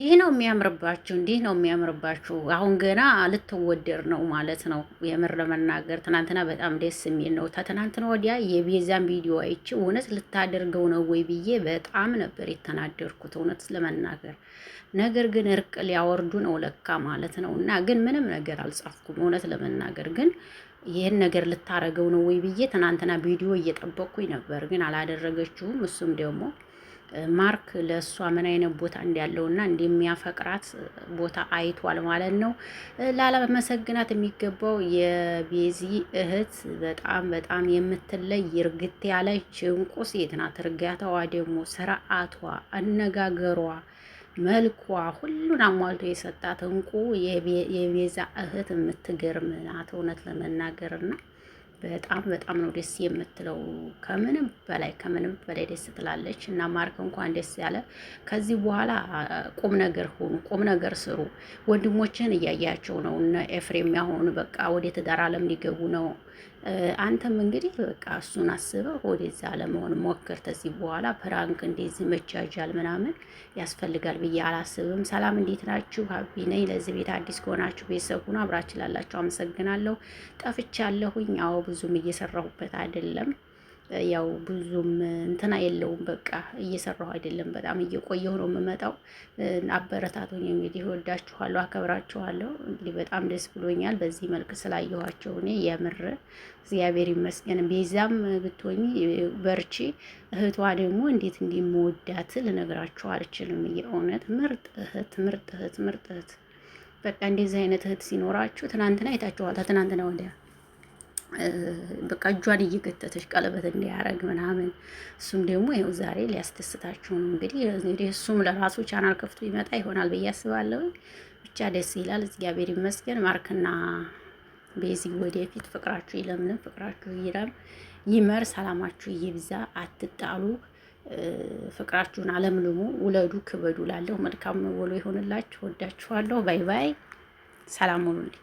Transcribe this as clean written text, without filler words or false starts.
ይህ ነው የሚያምርባችሁ፣ እንዲህ ነው የሚያምርባችሁ። አሁን ገና ልትወደር ነው ማለት ነው። የምር ለመናገር ትናንትና በጣም ደስ የሚል ነው። ተትናንትና ወዲያ የቤዛን ቪዲዮ አይቼ እውነት ልታደርገው ነው ወይ ብዬ በጣም ነበር የተናደርኩት እውነት ለመናገር። ነገር ግን እርቅ ሊያወርዱ ነው ለካ ማለት ነው። እና ግን ምንም ነገር አልጻፍኩም እውነት ለመናገር ግን ይህን ነገር ልታረገው ነው ወይ ብዬ ትናንትና ቪዲዮ እየጠበቅኩኝ ነበር፣ ግን አላደረገችውም። እሱም ደግሞ ማርክ ለእሷ ምን አይነት ቦታ እንዳለውና እንደሚያፈቅራት ቦታ አይቷል ማለት ነው። ላለመሰግናት የሚገባው የቤዚ እህት በጣም በጣም የምትለይ እርግት ያለች እንቁ ሴት ናት። እርጋታዋ ደግሞ ስርዓቷ፣ አነጋገሯ፣ መልኳ ሁሉን አሟልቶ የሰጣት እንቁ የቤዛ እህት የምትገርም ናት እውነት ለመናገርና በጣም በጣም ነው ደስ የምትለው። ከምንም በላይ ደስ ትላለች። እና ማርክ እንኳን ደስ ያለ። ከዚህ በኋላ ቁም ነገር ሆኑ፣ ቁም ነገር ስሩ። ወንድሞችን እያያቸው ነው። እነ ኤፍሬም ያሆኑ በቃ ወደ ትዳር አለም ሊገቡ ነው። አንተም እንግዲህ በቃ እሱን አስበህ ወደዛ ለመሆን ሞክር። ከዚህ በኋላ ፕራንክ እንደዚህ መጃጃል ምናምን ያስፈልጋል ብዬ አላስብም። ሰላም እንዴት ናችሁ? ሀቢ ነኝ። ለዚህ ቤት አዲስ ከሆናችሁ ቤተሰብ ሁኑ። አብራችሁ ላላችሁ አመሰግናለሁ። ጠፍቻለሁኝ። አዎ ብዙም እየሰራሁበት አይደለም። ያው ብዙም እንትና የለውም። በቃ እየሰራሁ አይደለም። በጣም እየቆየሁ ነው የምመጣው። አበረታቱኝ እንግዲህ። ወዳችኋለሁ፣ አከብራችኋለሁ። እንግዲህ በጣም ደስ ብሎኛል በዚህ መልክ ስላየኋቸው። እኔ የምር እግዚአብሔር ይመስገን። ቤዛም ብትሆኚ በርቺ። እህቷ ደግሞ እንዴት እንደምወዳት ልነግራችሁ አልችልም። የእውነት ምርጥ እህት፣ ምርጥ እህት፣ ምርጥ እህት። በቃ እንደዚህ አይነት እህት ሲኖራችሁ ትናንትና አይታችኋል። ትናንትና ወዲያ በቃ እጇን እየገተተች ቀለበት እንዲያረግ ምናምን። እሱም ደግሞ ይኸው ዛሬ ሊያስደስታችሁ ነው እንግዲህ እሱም ለራሱ ቻናል ከፍቶ ይመጣ ይሆናል ብዬ አስባለሁ። ብቻ ደስ ይላል። እግዚአብሔር ይመስገን። ማርክና ቤዚ ወደፊት ፍቅራችሁ ይለምልም፣ ፍቅራችሁ ይመር፣ ሰላማችሁ ይብዛ፣ አትጣሉ፣ ፍቅራችሁን አለምልሙ፣ ውለዱ፣ ክበዱ። ላለሁ መልካም ውሎ ይሆንላችሁ። ወዳችኋለሁ። ባይ ባይ። ሰላም ሁኑልኝ።